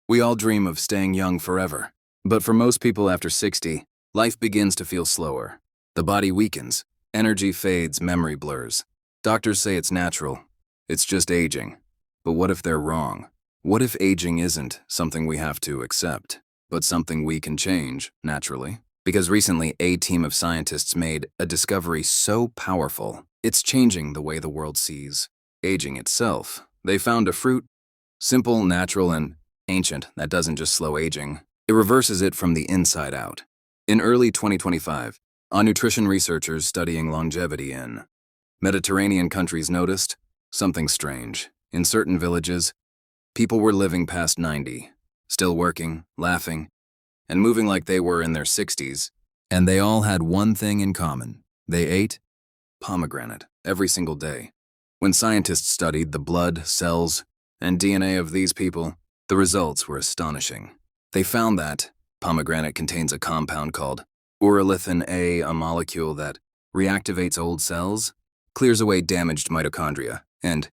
We all dream of staying young forever. But for most people after 60, life begins to feel slower. The body weakens, energy fades, memory blurs. Doctors say it's natural. It's just aging. But what if they're wrong? What if aging isn't something we have to accept, but something we can change, naturally? Because recently, a team of scientists made a discovery so powerful, it's changing the way the world sees aging itself. They found a fruit, simple, natural, and ancient, that doesn't just slow aging. It reverses it from the inside out. In early 2025, nutrition researchers studying longevity in Mediterranean countries noticed something strange. In certain villages, people were living past 90, still working, laughing, and moving like they were in their 60s. And they all had one thing in common. They ate pomegranate every single day. When scientists studied the blood, cells, and DNA of these people, the results were astonishing. They found that pomegranate contains a compound called urolithin A, a molecule that reactivates old cells, clears away damaged mitochondria, and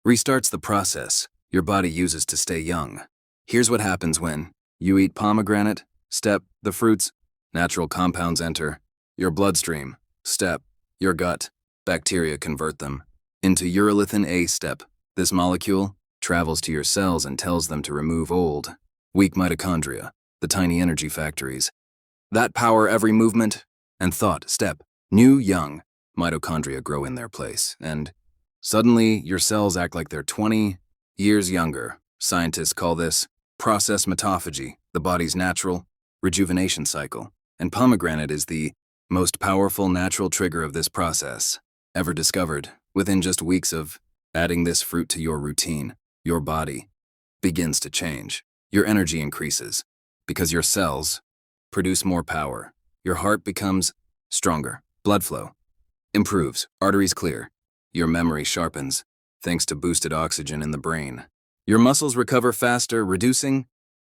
restarts the process your body uses to stay young. Here's what happens when you eat pomegranate. Step, the fruit's natural compounds enter your bloodstream. Step, your gut. Bacteria convert them into urolithin A. Step, this molecule travels to your cells and tells them to remove old, weak mitochondria, the tiny energy factories that power every movement and thought. Step, new, young mitochondria grow in their place, and suddenly your cells act like they're 20 years younger. Scientists call this process mitophagy, the body's natural rejuvenation cycle, and pomegranate is the most powerful natural trigger of this process ever discovered. Within just weeks of adding this fruit to your routine, your body begins to change. Your energy increases because your cells produce more power. Your heart becomes stronger. Blood flow improves. Arteries clear. Your memory sharpens thanks to boosted oxygen in the brain. Your muscles recover faster, reducing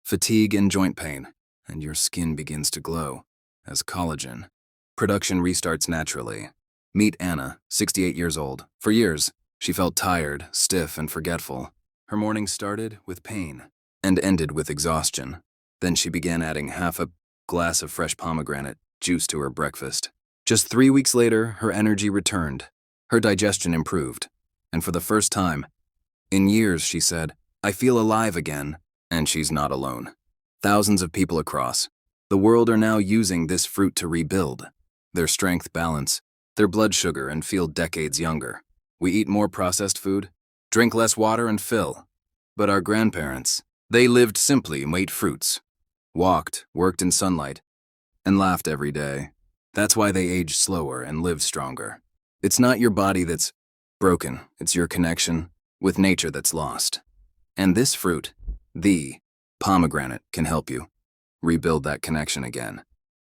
fatigue and joint pain. And your skin begins to glow as collagen production restarts naturally. Meet Anna, 68 years old. For years, she felt tired, stiff, and forgetful. Her mornings started with pain and ended with exhaustion. Then she began adding half a glass of fresh pomegranate juice to her breakfast. Just 3 weeks later, her energy returned. Her digestion improved. And for the first time in years, she said, "I feel alive again." And she's not alone. Thousands of people across the world are now using this fruit to rebuild their strength, balance their blood sugar, and feel decades younger. We eat more processed food, drink less water, and fill. But our grandparents, they lived simply and ate fruits, walked, worked in sunlight, and laughed every day. That's why they aged slower and lived stronger. It's not your body that's broken, it's your connection with nature that's lost. And this fruit, the pomegranate, can help you rebuild that connection again.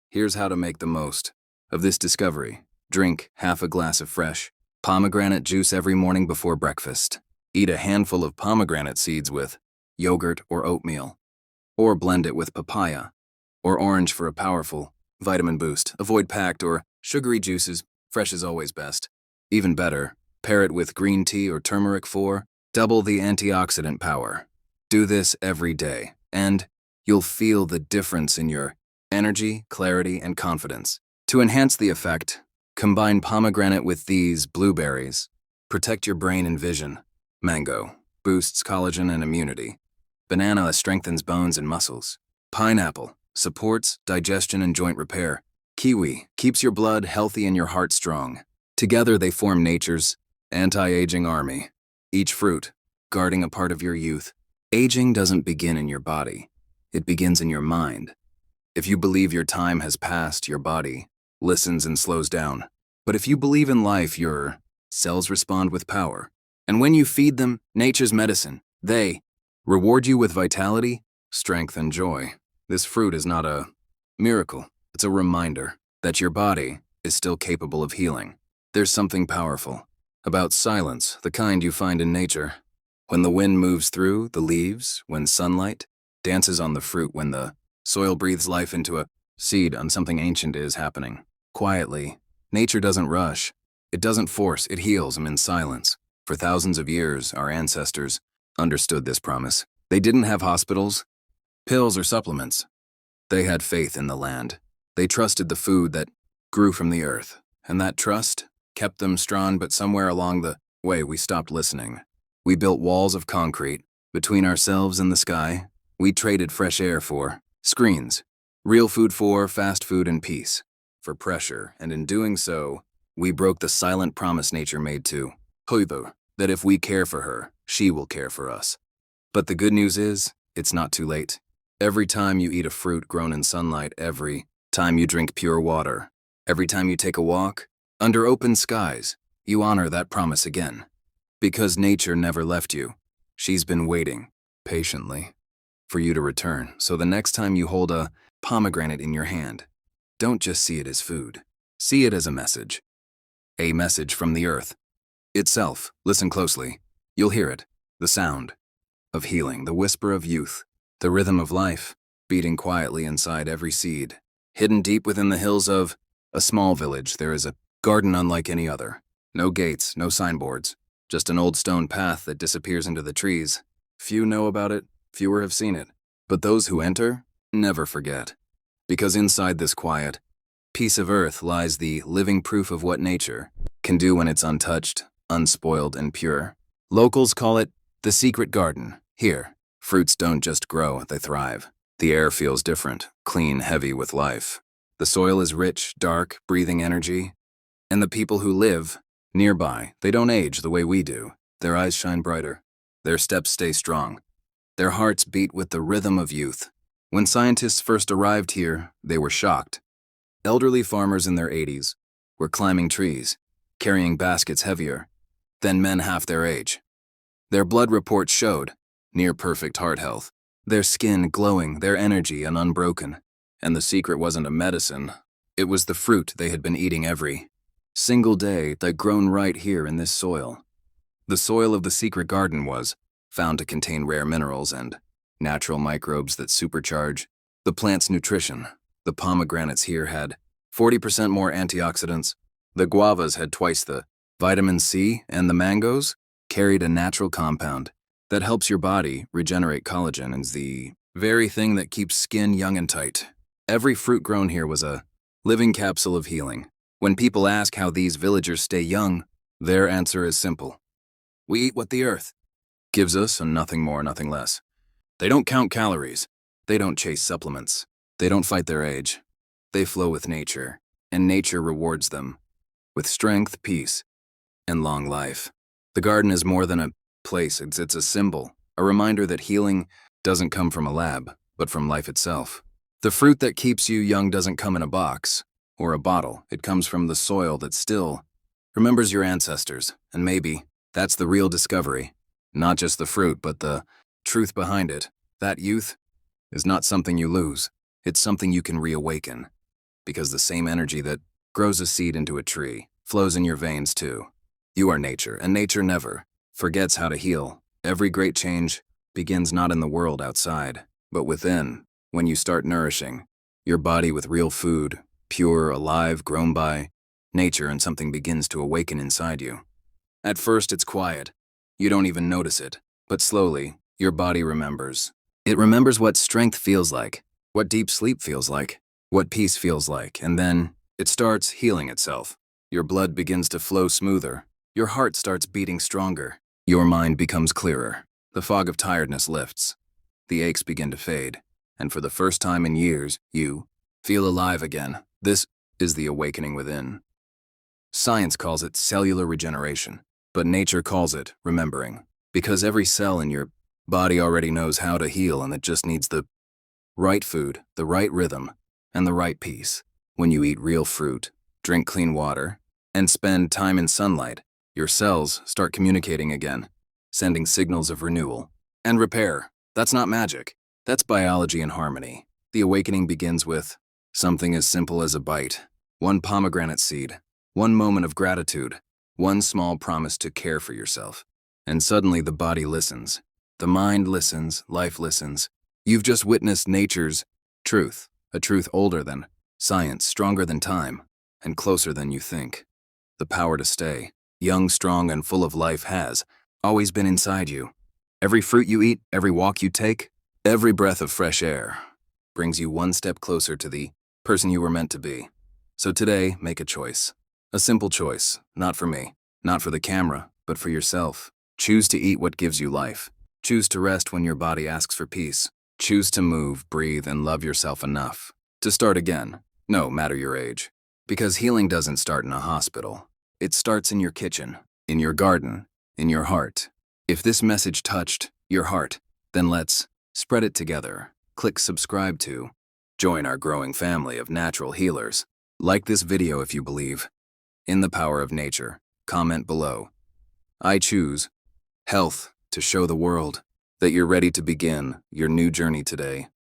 Here's how to make the most of this discovery. Drink half a glass of fresh pomegranate juice every morning before breakfast. Eat a handful of pomegranate seeds with yogurt or oatmeal, or blend it with papaya or orange for a powerful vitamin boost. Avoid packed or sugary juices. Fresh is always best. Even better, pair it with green tea or turmeric for double the antioxidant power. Do this every day, and you'll feel the difference in your energy, clarity, and confidence. To enhance the effect, combine pomegranate with these blueberries. Protect your brain and vision. Mango boosts collagen and immunity. Banana strengthens bones and muscles. Pineapple supports digestion and joint repair. Kiwi keeps your blood healthy and your heart strong. Together they form nature's anti-aging army. Each fruit guarding a part of your youth. Aging doesn't begin in your body. It begins in your mind. If you believe your time has passed, your body listens and slows down. But if you believe in life, your cells respond with power. And when you feed them nature's medicine, they reward you with vitality, strength, and joy. This fruit is not a miracle. It's a reminder that your body is still capable of healing. There's something powerful about silence, the kind you find in nature. When the wind moves through the leaves, when sunlight dances on the fruit, when the soil breathes life into a seed on something ancient is happening. Quietly, nature doesn't rush. It doesn't force, it heals them in silence. For thousands of years, our ancestors understood this promise. They didn't have hospitals, pills or supplements. They had faith in the land. They trusted the food that grew from the earth, and that trust kept them strong, but somewhere along the way we stopped listening. We built walls of concrete between ourselves and the sky. We traded fresh air for screens, real food for fast food, and peace for pressure, and in doing so, we broke the silent promise nature made to Huibu, that if we care for her, she will care for us. But the good news is, it's not too late. Every time you eat a fruit grown in sunlight, every time you drink pure water, every time you take a walk under open skies, you honor that promise again. Because nature never left you. She's been waiting, patiently, for you to return. So the next time you hold a pomegranate in your hand, don't just see it as food. See it as a message. A message from the earth itself. Listen closely. You'll hear it. The sound of healing, the whisper of youth, the rhythm of life, beating quietly inside every seed. Hidden deep within the hills of a small village, there is a garden unlike any other. No gates, no signboards, just an old stone path that disappears into the trees. Few know about it, fewer have seen it. But those who enter never forget. Because inside this quiet piece of earth lies the living proof of what nature can do when it's untouched, unspoiled, and pure. Locals call it the secret garden. Here, fruits don't just grow, they thrive. The air feels different, clean, heavy with life. The soil is rich, dark, breathing energy. And the people who live nearby, they don't age the way we do. Their eyes shine brighter. Their steps stay strong. Their hearts beat with the rhythm of youth. When scientists first arrived here, they were shocked. Elderly farmers in their 80s were climbing trees, carrying baskets heavier than men half their age. Their blood reports showed near-perfect heart health, their skin glowing, their energy unbroken. And the secret wasn't a medicine. It was the fruit they had been eating every single day that grown right here in this soil. The soil of the secret garden was found to contain rare minerals and natural microbes that supercharge the plant's nutrition. The pomegranates here had 40% more antioxidants. The guavas had twice the vitamin C, and the mangoes carried a natural compound that helps your body regenerate collagen and is the very thing that keeps skin young and tight. Every fruit grown here was a living capsule of healing. When people ask how these villagers stay young, their answer is simple. We eat what the earth gives us and nothing more, nothing less. They don't count calories. They don't chase supplements. They don't fight their age. They flow with nature, and nature rewards them with strength, peace, and long life. The garden is more than a place, it's a symbol, a reminder that healing doesn't come from a lab, but from life itself. The fruit that keeps you young doesn't come in a box or a bottle. It comes from the soil that still remembers your ancestors, and maybe that's the real discovery. Not just the fruit, but the truth behind it. That youth is not something you lose. It's something you can reawaken. Because the same energy that grows a seed into a tree flows in your veins too. You are nature, and nature never forgets how to heal. Every great change begins not in the world outside, but within. When you start nourishing your body with real food, pure, alive, grown by nature, and something begins to awaken inside you. At first, it's quiet. You don't even notice it. But slowly, your body remembers. It remembers what strength feels like, what deep sleep feels like, what peace feels like, and then it starts healing itself. Your blood begins to flow smoother. Your heart starts beating stronger. Your mind becomes clearer. The fog of tiredness lifts. The aches begin to fade. And for the first time in years, you feel alive again. This is the awakening within. Science calls it cellular regeneration, but nature calls it remembering. Because every cell in your body already knows how to heal, and it just needs the right food, the right rhythm, and the right peace. When you eat real fruit, drink clean water, and spend time in sunlight, your cells start communicating again, sending signals of renewal and repair. That's not magic. That's biology in harmony. The awakening begins with something as simple as a bite, one pomegranate seed, one moment of gratitude, one small promise to care for yourself. And suddenly the body listens. The mind listens, life listens. You've just witnessed nature's truth, a truth older than science, stronger than time, and closer than you think. The power to stay, young, strong, and full of life has always been inside you. Every fruit you eat, every walk you take, Every breath of fresh air brings you one step closer to the person you were meant to be. So today, make a choice. A simple choice, not for me, not for the camera, but for yourself. Choose to eat what gives you life. Choose to rest when your body asks for peace. Choose to move, breathe, and love yourself enough to start again, no matter your age. Because healing doesn't start in a hospital. It starts in your kitchen, in your garden, in your heart. If this message touched your heart, then let's spread it together. Click subscribe to join our growing family of natural healers. Like this video if you believe in the power of nature. Comment below. I choose health to show the world that you're ready to begin your new journey today.